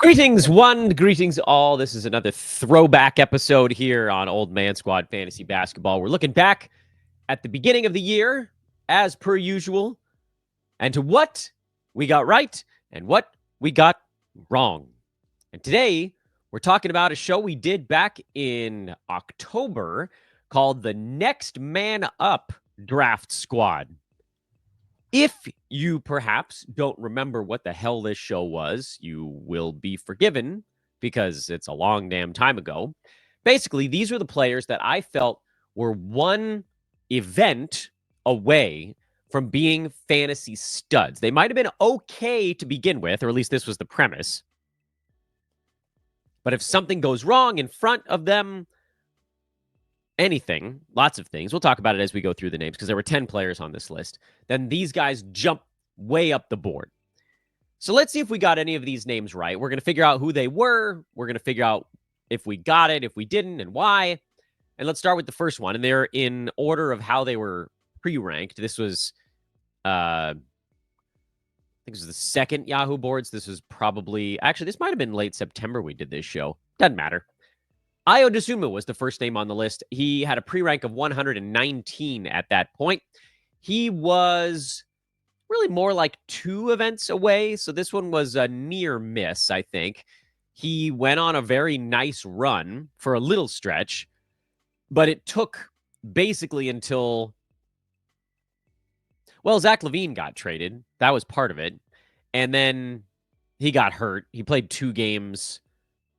Greetings, one. Greetings, all. This is another throwback episode here on Old Man Squad Fantasy Basketball. We're looking back at the beginning of the year, as per usual, and to what we got right and what we got wrong. And today, we're talking about a show we did back in October called the Next Man Up Draft Squad. If you perhaps don't remember what the hell this show was, you will be forgiven because it's a long damn time ago. Basically, these were the players that I felt were one event away from being fantasy studs. They might have been okay to begin with, or at least this was the premise. But if something goes wrong in front of them, anything, lots of things, we'll talk about it as we go through the names because there were 10 players on this list, then these guys jump way up the board. So let's see if we got any of these names right. We're going to figure out who they were. We're going to figure out if we got it, if we didn't, and why. And let's start with the first one. And they're in order of how they were pre-ranked. This was, I think this was the second Yahoo boards. This was probably, actually, this might have been late September we did this show. Doesn't matter. Ayo Dosunmu was the first name on the list. He had a pre-rank of 119 at that point. He was really more like 2 events away, so this one was a near miss, I think. He went on a very nice run for a little stretch, but it took basically until, well, Zach LaVine got traded. That was part of it. And then he got hurt. He played 2 games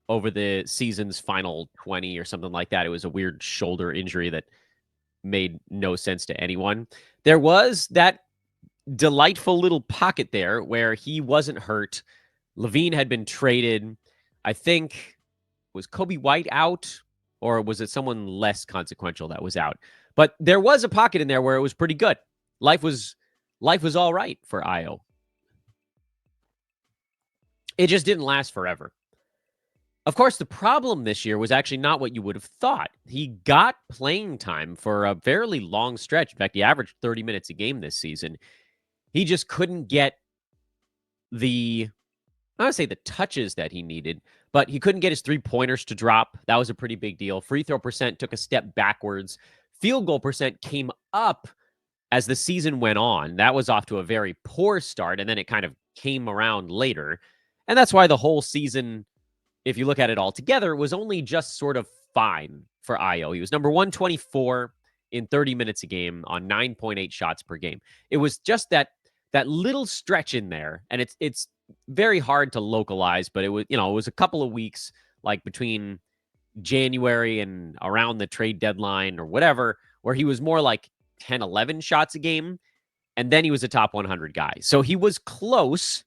over the season's final 20 or something like that. It was a weird shoulder injury that made no sense to anyone. There was that delightful little pocket there where he wasn't hurt. LaVine had been traded. I think, was Kobe White out, or was it someone less consequential that was out? But there was a pocket in there where it was pretty good. Life was all right for Ayo. It just didn't last forever. Of course, the problem this year was actually not what you would have thought. He got playing time for a fairly long stretch. In fact, he averaged 30 minutes a game this season. He just couldn't get I don't want to say the touches that he needed, but he couldn't get his 3-pointers to drop. That was a pretty big deal. Free throw percent took a step backwards. Field goal percent came up as the season went on. That was off to a very poor start, and then it kind of came around later. And that's why the whole season, if you look at it all together, was only just sort of fine for Ayo. He was number 124 in 30 minutes a game on 9.8 shots per game. It was just that little stretch in there, and it's very hard to localize, but it was a couple of weeks, like between January and around the trade deadline or whatever, where he was more like 10, 11 shots a game, and then he was a top 100 guy. So he was close.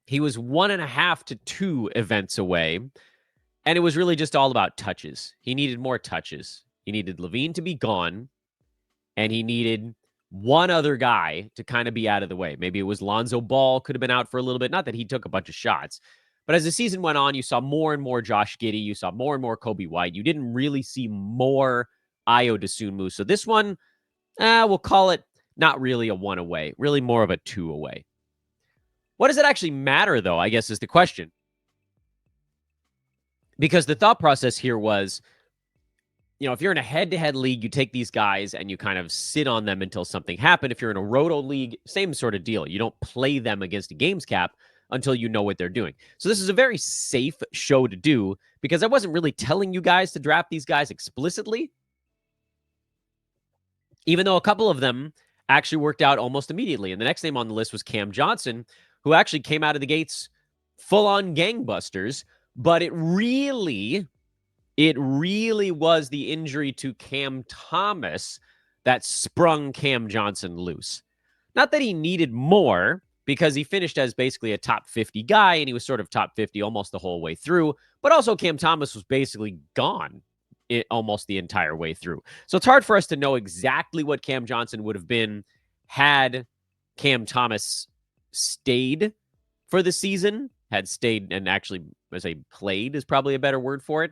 He was 1.5 to 2 events away, and it was really just all about touches. He needed more touches. He needed LaVine to be gone, and he needed one other guy to kind of be out of the way. Maybe it was Lonzo Ball, could have been out for a little bit. Not that he took a bunch of shots, but as the season went on, you saw more and more Josh Giddey. You saw more and more Kobe White. You didn't really see more Ayo Dosunmu. So this one, we'll call it not really a 1 away, really more of a 2 away. What does it actually matter, though, I guess is the question. Because the thought process here was, if you're in a head-to-head league, you take these guys and you kind of sit on them until something happened. If you're in a roto league, same sort of deal. You don't play them against a games cap until you know what they're doing. So this is a very safe show to do because I wasn't really telling you guys to draft these guys explicitly, even though a couple of them actually worked out almost immediately. And the next name on the list was Cam Johnson, who actually came out of the gates full-on gangbusters, but it really was the injury to Cam Thomas that sprung Cam Johnson loose. Not that he needed more, because he finished as basically a top 50 guy, and he was sort of top 50 almost the whole way through, but also Cam Thomas was basically gone almost the entire way through. So it's hard for us to know exactly what Cam Johnson would have been had Cam Thomas stayed for the season, had stayed and actually, as I played is probably a better word for it.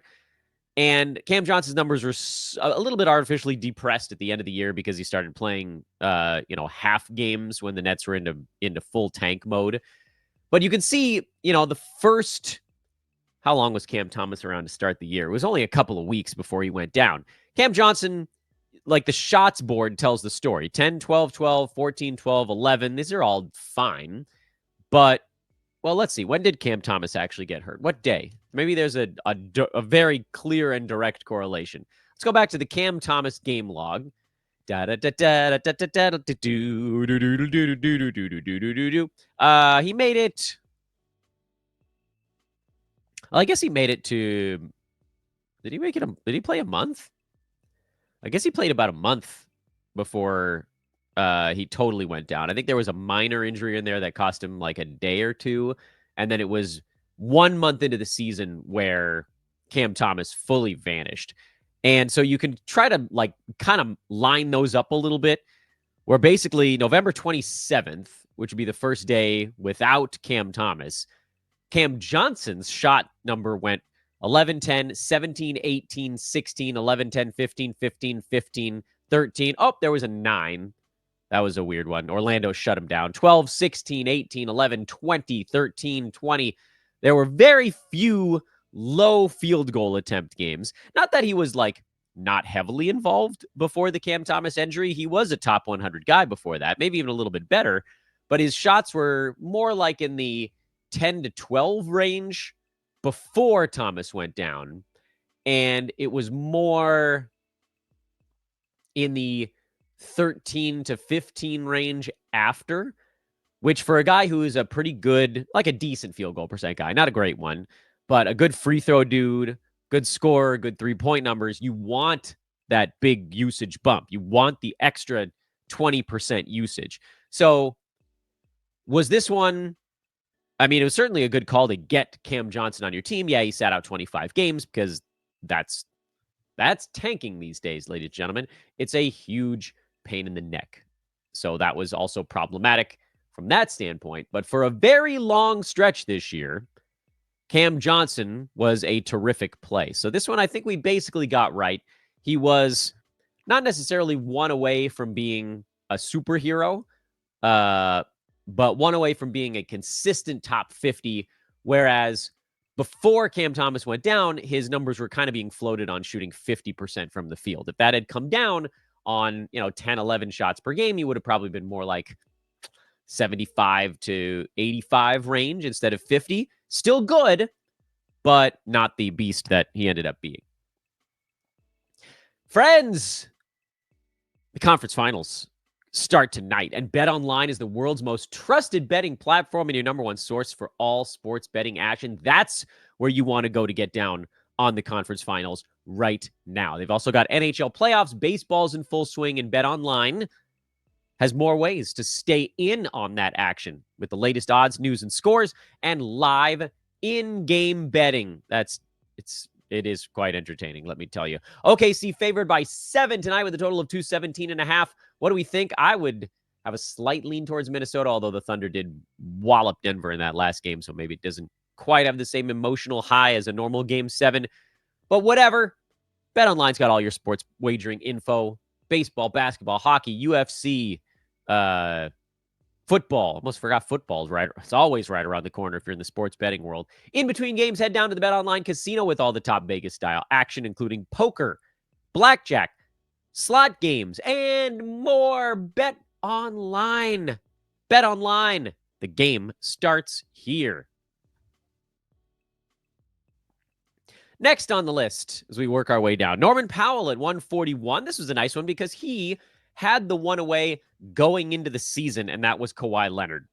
And Cam Johnson's numbers were a little bit artificially depressed at the end of the year because he started playing, half games when the Nets were into full tank mode. But you can see, the first, how long was Cam Thomas around to start the year? It was only a couple of weeks before he went down. Cam Johnson, like the shots board tells the story. 10, 12, 12, 14, 12, 11. These are all fine. But, well, let's see. When did Cam Thomas actually get hurt? What day? Maybe there's a very clear and direct correlation. Let's go back to the Cam Thomas game log. He made it. Well, I guess he made it to. Did he make it? Did he play a month? I guess he played about a month before he totally went down. I think there was a minor injury in there that cost him like a day or two, and then it was 1 month into the season where Cam Thomas fully vanished. And so you can try to like kind of line those up a little bit, where basically November 27th, which would be the first day without Cam Thomas, Cam Johnson's shot number went 11, 10, 17, 18, 16, 11, 10, 15, 15, 15, 13. Oh, there was a 9. That was a weird one. Orlando shut him down. 12, 16, 18, 11, 20, 13, 20. There were very few low field goal attempt games. Not that he was like not heavily involved before the Cam Thomas injury. He was a top 100 guy before that, maybe even a little bit better. But his shots were more like in the 10 to 12 range before Thomas went down. And it was more in the 13 to 15 range after, which for a guy who is a pretty good, like a decent field goal percent guy, not a great one, but a good free throw dude, good scorer, good 3-point numbers, you want that big usage bump. You want the extra 20% usage. So was this one, I mean, it was certainly a good call to get Cam Johnson on your team. Yeah, he sat out 25 games because that's tanking these days, ladies and gentlemen. It's a huge pain in the neck. So that was also problematic from that standpoint. But for a very long stretch this year, Cam Johnson was a terrific play. So this one, I think we basically got right. He was not necessarily one away from being a superhero, but one away from being a consistent top 50, whereas before Cam Thomas went down, his numbers were kind of being floated on shooting 50% from the field. If that had come down on, 10, 11 shots per game, he would have probably been more like 75 to 85 range instead of 50. Still good, but not the beast that he ended up being. Friends, the conference finals start tonight, and BetOnline is the world's most trusted betting platform and your number one source for all sports betting action. That's where you want to go to get down on the conference finals right now. They've also got NHL playoffs, baseball's in full swing, and BetOnline has more ways to stay in on that action with the latest odds, news, and scores, and live in-game betting. It is quite entertaining, let me tell you. OKC favored by 7 tonight with a total of 217.5. What do we think? I would have a slight lean towards Minnesota, although the Thunder did wallop Denver in that last game, so maybe it doesn't quite have the same emotional high as a normal Game 7. But whatever. BetOnline's got all your sports wagering info. Baseball, basketball, hockey, UFC, football. Almost forgot football's right. It's always right around the corner if you're in the sports betting world. In between games, head down to the BetOnline casino with all the top Vegas-style action, including poker, blackjack, slot games, and more. BetOnline. BetOnline. The game starts here. Next on the list, as we work our way down, Norman Powell at 141. This was a nice one because he had the one away going into the season, and that was Kawhi Leonard.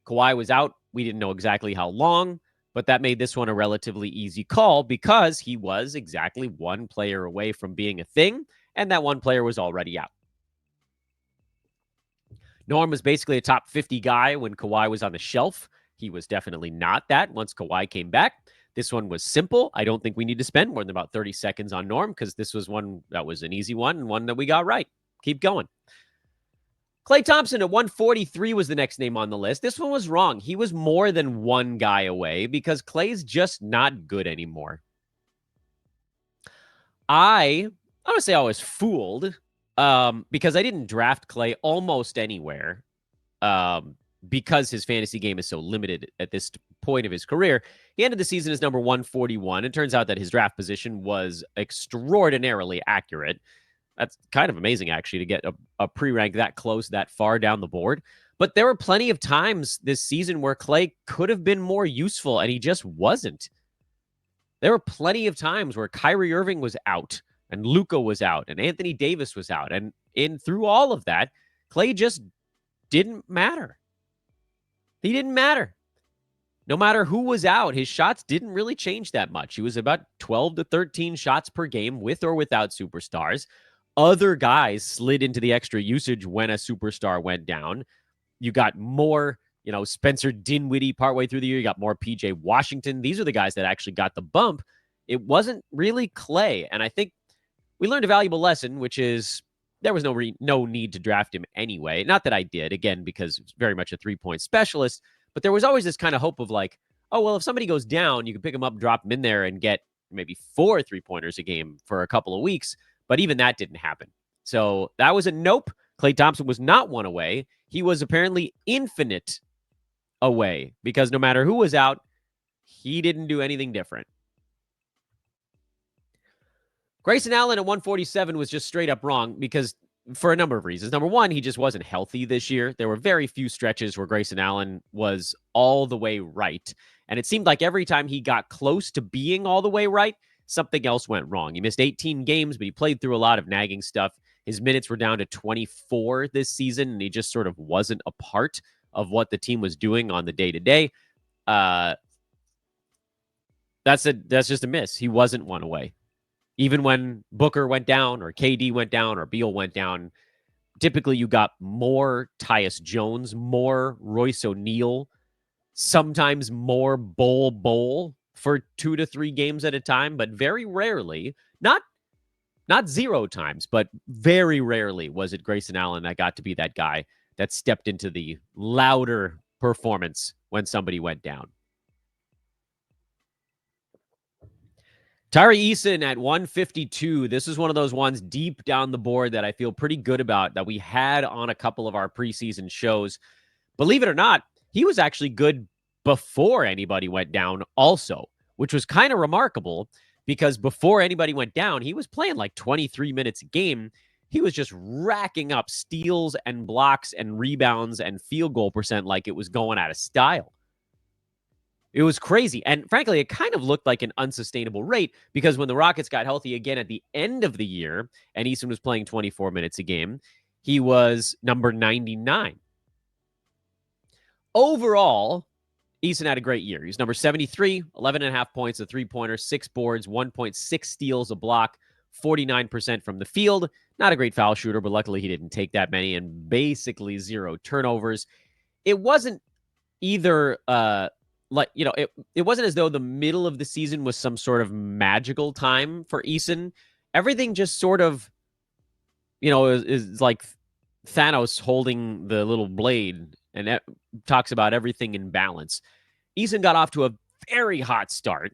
Kawhi was out. We didn't know exactly how long, but that made this one a relatively easy call because he was exactly one player away from being a thing, and that one player was already out. Norm was basically a top 50 guy when Kawhi was on the shelf. He was definitely not that once Kawhi came back. This one was simple. I don't think we need to spend more than about 30 seconds on Norm because this was one that was an easy one and one that we got right. Keep going. Klay Thompson at 143 was the next name on the list. This one was wrong. He was more than one guy away because Klay's just not good anymore. I would say I was fooled because I didn't draft Klay almost anywhere because his fantasy game is so limited at this point of his career. He ended the season as number 141. It turns out that his draft position was extraordinarily accurate. That's kind of amazing, actually, to get a pre-rank that close, that far down the board. But there were plenty of times this season where Klay could have been more useful, and he just wasn't. There were plenty of times where Kyrie Irving was out, and Luka was out, and Anthony Davis was out. And through all of that, Klay just didn't matter. He didn't matter. No matter who was out, his shots didn't really change that much. He was about 12 to 13 shots per game with or without superstars. Other guys slid into the extra usage when a superstar went down. You got more, Spencer Dinwiddie partway through the year. You got more PJ Washington. These are the guys that actually got the bump. It wasn't really Klay. And I think we learned a valuable lesson, which is there was no need to draft him anyway. Not that I did, again, because it's very much a three-point specialist. But there was always this kind of hope of like, oh, well, if somebody goes down, you can pick him up, drop him in there, and get maybe 4 3-pointers a game for a couple of weeks. But even that didn't happen. So that was a nope. Klay Thompson was not one away. He was apparently infinite away because no matter who was out, he didn't do anything different. Grayson Allen at 147 was just straight up wrong because for a number of reasons. Number one, he just wasn't healthy this year. There were very few stretches where Grayson Allen was all the way right. And it seemed like every time he got close to being all the way right, something else went wrong. He missed 18 games, but he played through a lot of nagging stuff. His minutes were down to 24 this season, and he just sort of wasn't a part of what the team was doing on the day-to-day. That's just a miss. He wasn't one away. Even when Booker went down or KD went down or Beal went down, typically you got more Tyus Jones, more Royce O'Neal, sometimes more Bol for 2 to 3 games at a time, but very rarely, not 0 times, but very rarely was it Grayson Allen that got to be that guy that stepped into the louder performance when somebody went down. Tyrie Een at 152. This is one of those ones deep down the board that I feel pretty good about that we had on a couple of our preseason shows. Believe it or not, he was actually good before anybody went down also, which was kind of remarkable because before anybody went down, he was playing like 23 minutes a game. He was just racking up steals and blocks and rebounds and field goal percent like it was going out of style. It was crazy. And frankly, it kind of looked like an unsustainable rate because when the Rockets got healthy again at the end of the year and Eason was playing 24 minutes a game, he was number 99. Overall, Eason had a great year. He's number 73, 11.5 points, a three-pointer, 6 boards, 1.6 steals, a block, 49% from the field. Not a great foul shooter, but luckily he didn't take that many and basically 0 turnovers. It wasn't either... it wasn't as though the middle of the season was some sort of magical time for Eason. Everything just sort of, is like Thanos holding the little blade and it talks about everything in balance. Eason got off to a very hot start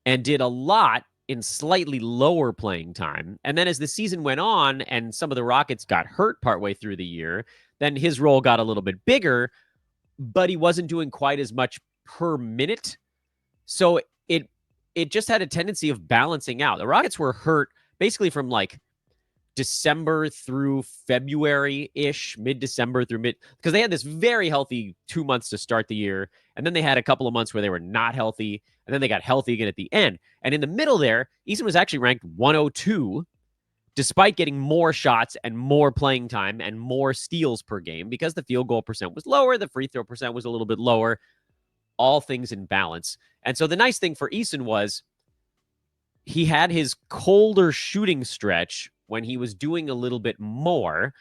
and did a lot in slightly lower playing time. And then as the season went on and some of the Rockets got hurt partway through the year, then his role got a little bit bigger, but he wasn't doing quite as much per minute. So it just had a tendency of balancing out. The Rockets were hurt basically from like December through February-ish, mid-December through because they had this very healthy 2 months to start the year. And then they had a couple of months where they were not healthy. And then they got healthy again at the end. And in the middle there, Eason was actually ranked 102 despite getting more shots and more playing time and more steals per game because the field goal percent was lower. The free throw percent was a little bit lower. All things in balance. And so the nice thing for Eason was he had his colder shooting stretch when he was doing a little bit more.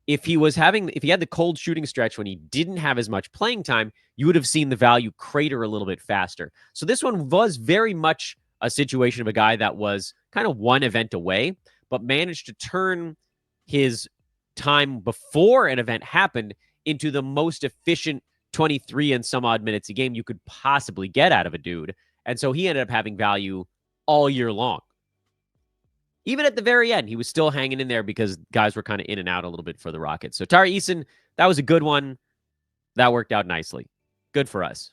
If he had the cold shooting stretch when he didn't have as much playing time, you would have seen the value crater a little bit faster. So this one was very much a situation of a guy that was kind of one event away, but managed to turn his time before an event happened into the most efficient 23 and some odd minutes a game you could possibly get out of a dude. And so he ended up having value all year long. Even at the very end, he was still hanging in there because guys were kind of in and out a little bit for the Rockets. So Tyrie Een, that was a good one. That worked out nicely. Good for us.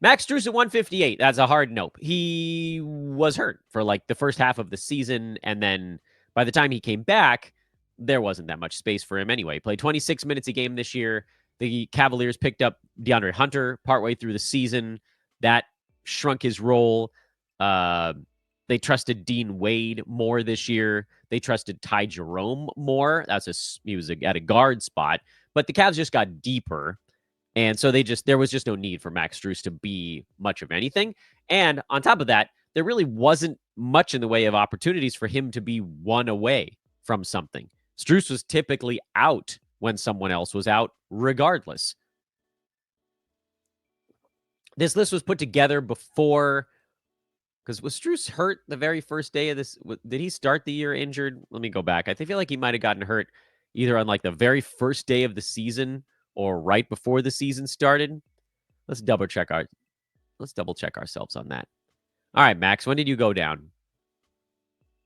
Max Struce at 158. That's a hard nope. He was hurt for like the first half of the season. And then by the time he came back, there wasn't that much space for him anyway. He played 26 minutes a game this year. The Cavaliers picked up DeAndre Hunter partway through the season. That shrunk his role. They trusted Dean Wade more this year. They trusted Ty Jerome more. He was at a guard spot. But the Cavs just got deeper. And so there was just no need for Max Struce to be much of anything. And on top of that, there really wasn't much in the way of opportunities for him to be one away from something. Struce was typically out when someone else was out, regardless. This list was put together before, because was Struce hurt the very first day of this? Did he start the year injured? Let me go back. I feel like he might have gotten hurt either on like the very first day of the season or right before the season started. Let's double check ourselves on that. All right, Max, when did you go down?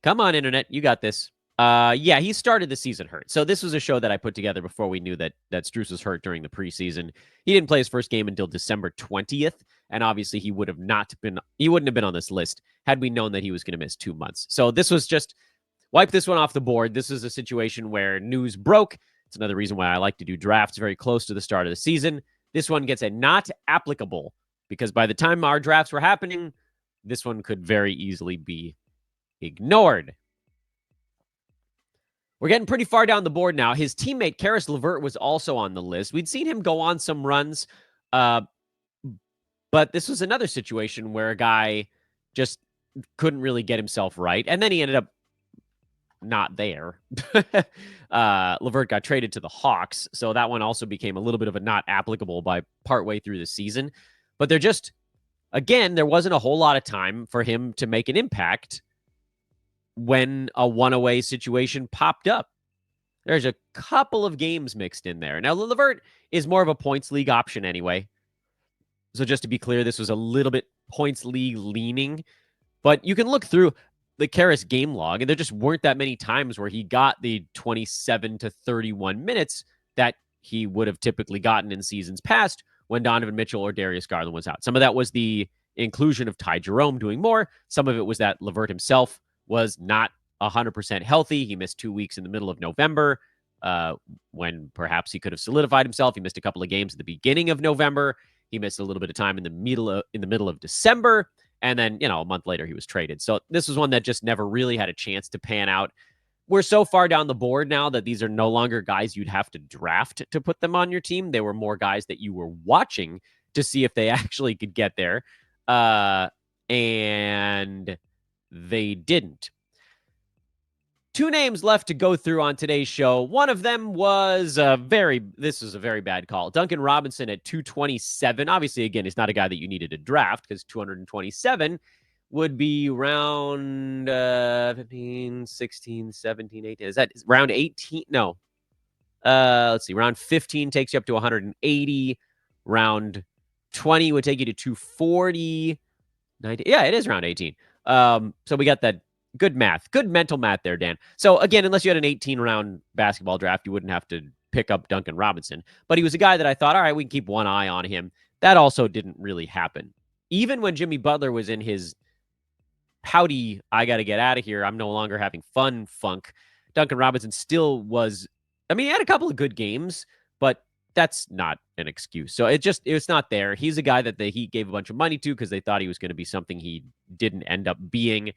Come on, internet, you got this. Yeah, he started the season hurt. So this was a show that I put together before we knew that Struce was hurt during the preseason. He didn't play his first game until December 20th, and obviously he wouldn't have been on this list had we known that he was going to miss 2 months. So this was just wipe this one off the board. This is a situation where news broke. It's another reason why I like to do drafts very close to the start of the season. This one gets a not applicable because by the time our drafts were happening, this one could very easily be ignored. We're getting pretty far down the board now. His teammate, Caris Levert, was also on the list. We'd seen him go on some runs, but this was another situation where a guy just couldn't really get himself right, and then he ended up not there. Levert got traded to the Hawks, so that one also became a little bit of a not applicable by partway through the season. But there wasn't a whole lot of time for him to make an impact when a one-away situation popped up. There's a couple of games mixed in there. Now, Levert is more of a points league option anyway. So just to be clear, this was a little bit points league leaning. But you can look through the Caris game log, and there just weren't that many times where he got the 27 to 31 minutes that he would have typically gotten in seasons past when Donovan Mitchell or Darius Garland was out. Some of that was the inclusion of Ty Jerome doing more. Some of it was that Levert himself was not 100% healthy. He missed 2 weeks in the middle of November when perhaps he could have solidified himself. He missed a couple of games at the beginning of November. He missed a little bit of time in the middle of December. And then, a month later, he was traded. So this was one that just never really had a chance to pan out. We're so far down the board now that these are no longer guys you'd have to draft to put them on your team. They were more guys that you were watching to see if they actually could get there. And they didn't. 2 names left to go through on today's show. One of them was this was a very bad call. Duncan Robinson at 227. Obviously, again, he's not a guy that you needed to draft because 227 would be round 15, 16, 17, 18. Is that round 18? No. Let's see. Round 15 takes you up to 180. Round 20 would take you to 240. 90. Yeah, it is round 18. So we got that. Good math. Good mental math there, Dan. So, again, unless you had an 18-round basketball draft, you wouldn't have to pick up Duncan Robinson. But he was a guy that I thought, all right, we can keep one eye on him. That also didn't really happen. Even when Jimmy Butler was in his pouty, I got to get out of here, I'm no longer having fun funk, Duncan Robinson still was, he had a couple of good games, but that's not an excuse. So it's not there. He's a guy that the Heat gave a bunch of money to because they thought he was going to be something he didn't end up being.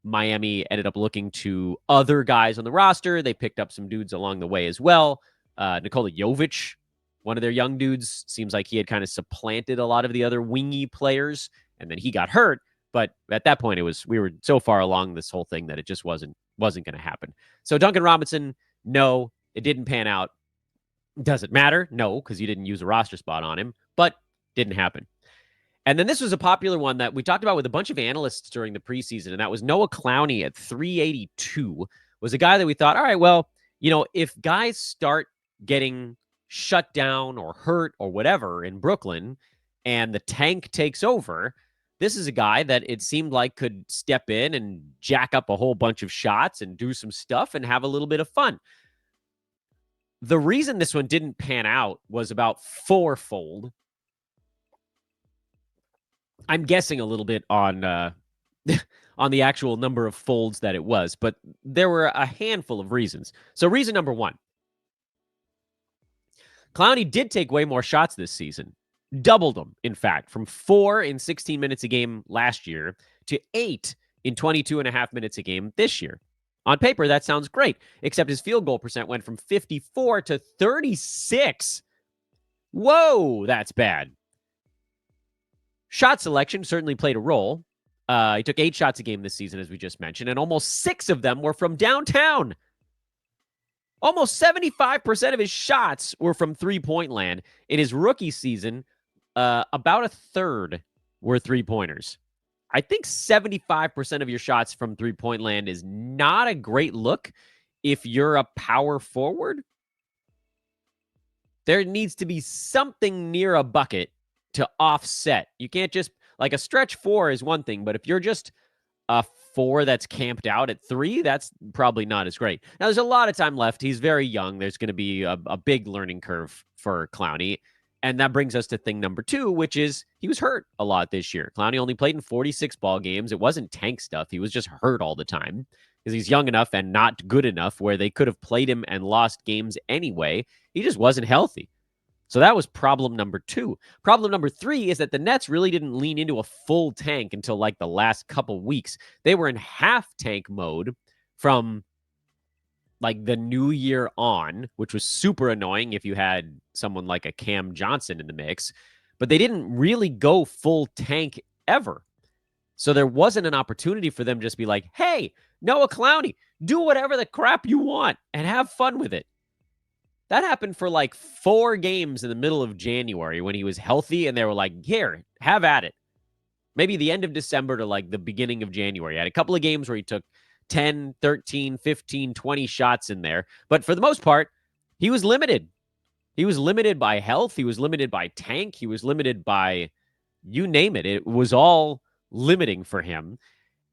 Miami ended up looking to other guys on the roster. They picked up some dudes along the way as well. Nikola Jovic, one of their young dudes, seems like he had kind of supplanted a lot of the other wingy players, and then he got hurt. But at that point, we were so far along this whole thing that it just wasn't going to happen. So Duncan Robinson, no, it didn't pan out. Does it matter? No, because you didn't use a roster spot on him, but didn't happen. And then this was a popular one that we talked about with a bunch of analysts during the preseason, and that was Noah Clowny at 382, was a guy that we thought, all right, well, if guys start getting shut down or hurt or whatever in Brooklyn and the tank takes over, this is a guy that it seemed like could step in and jack up a whole bunch of shots and do some stuff and have a little bit of fun. The reason this one didn't pan out was about fourfold. I'm guessing a little bit on on the actual number of folds that it was, but there were a handful of reasons. So reason number one, Clowny did take way more shots this season. Doubled them, in fact, from 4 in 16 minutes a game last year to 8 in 22 and a half minutes a game this year. On paper, that sounds great, except his field goal percent went from 54 to 36. Whoa, that's bad. Shot selection certainly played a role. He took 8 shots a game this season, as we just mentioned, and almost 6 of them were from downtown. Almost 75% of his shots were from three-point land. In his rookie season, about a third were three-pointers. I think 75% of your shots from three-point land is not a great look if you're a power forward. There needs to be something near a bucket to offset. You can't just, like, a stretch 4 is one thing, but if you're just a 4 that's camped out at 3, that's probably not as great. Now, there's a lot of time left. He's very young. There's going to be a big learning curve for Clowny. And that brings us to thing number 2, which is he was hurt a lot this year. Clowny only played in 46 ball games. It wasn't tank stuff. He was just hurt all the time because he's young enough and not good enough where they could have played him and lost games anyway. He just wasn't healthy. So that was problem number 2. Problem number 3 is that the Nets really didn't lean into a full tank until like the last couple weeks. They were in half tank mode from like the new year on, which was super annoying if you had someone like a Cam Johnson in the mix, but they didn't really go full tank ever. So there wasn't an opportunity for them to just be like, hey, Noah Clowny, do whatever the crap you want and have fun with it. That happened for like 4 games in the middle of January when he was healthy, and they were like, here, have at it. Maybe the end of December to like the beginning of January. He had a couple of games where he took 10, 13, 15, 20 shots in there. But for the most part, he was limited. He was limited by health. He was limited by tank. He was limited by you name it. It was all limiting for him.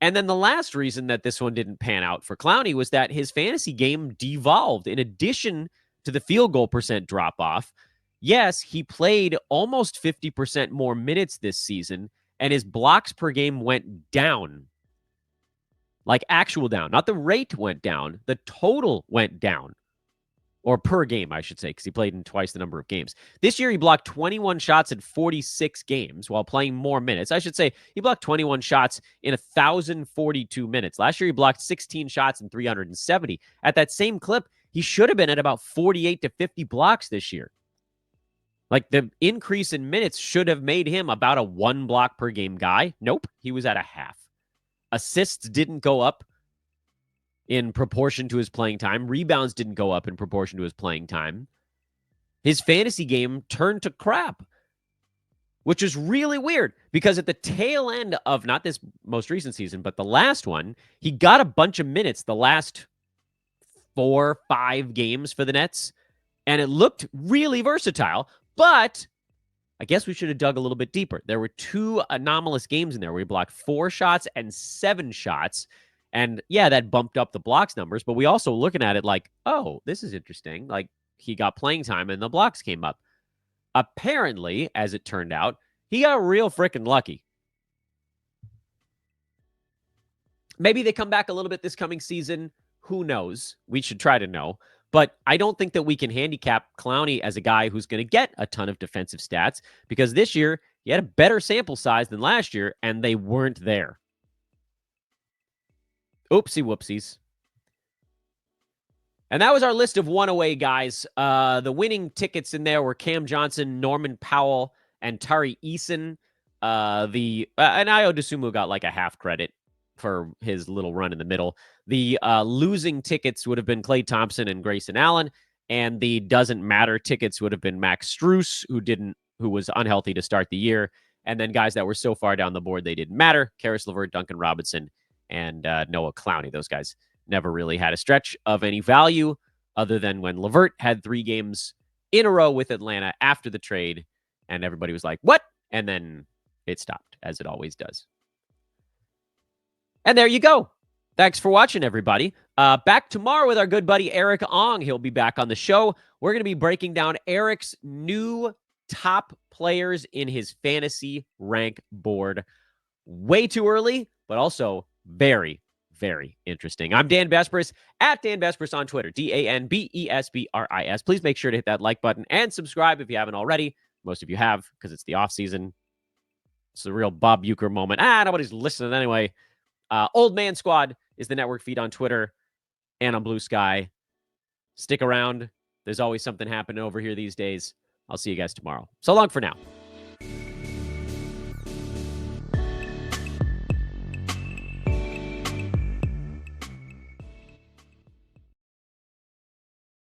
And then the last reason that this one didn't pan out for Clowny was that his fantasy game devolved. In addition to the field goal percent drop off, yes, he played almost 50% more minutes this season, and his blocks per game went down. Like actual down. Not the rate went down. The total went down. Or per game, I should say, because he played in twice the number of games. This year, he blocked 21 shots in 46 games while playing more minutes. I should say he blocked 21 shots in 1,042 minutes. Last year, he blocked 16 shots in 370. At that same clip, he should have been at about 48 to 50 blocks this year. Like, the increase in minutes should have made him about a 1 block per game guy. Nope, he was at a half. Assists didn't go up in proportion to his playing time. Rebounds didn't go up in proportion to his playing time. His fantasy game turned to crap, which is really weird because at the tail end of not this most recent season, but the last one, he got a bunch of minutes the last 4, 5 games for the Nets, and it looked really versatile, but I guess we should have dug a little bit deeper. There were 2 anomalous games in there where he blocked 4 shots and 7 shots. And yeah, that bumped up the blocks numbers, but we also looking at it like, oh, this is interesting. Like, he got playing time and the blocks came up. Apparently, as it turned out, he got real freaking lucky. Maybe they come back a little bit this coming season. Who knows? We should try to know. But I don't think that we can handicap Clowny as a guy who's going to get a ton of defensive stats because this year he had a better sample size than last year, and they weren't there. Oopsie whoopsies. And that was our list of one-away guys. The winning tickets in there were Cam Johnson, Norman Powell, and Tyrie Een. And Ayo Dosunmu got like a half credit for his little run in the middle. The losing tickets would have been Klay Thompson and Grayson Allen, and the doesn't matter tickets would have been Max Struce, who was unhealthy to start the year, and then guys that were so far down the board they didn't matter: Caris Levert, Duncan Robinson, and Noah Clowny. Those guys never really had a stretch of any value other than when Levert had 3 games in a row with Atlanta after the trade, and everybody was like, what? And then it stopped, as it always does. And there you go. Thanks for watching, everybody. Back tomorrow with our good buddy Eric Ong. He'll be back on the show. We're going to be breaking down Eric's new top players in his fantasy rank board. Way too early, but also very, very interesting. I'm Dan Besbris, at Dan Besbris on Twitter, DanBesbris. Please make sure to hit that like button and subscribe if you haven't already. Most of you have, because it's the off season. It's the real Bob Uecker moment. Nobody's listening anyway. Old Man Squad is the network feed on Twitter and on Blue Sky. Stick around. There's always something happening over here these days. I'll see you guys tomorrow. So long for now.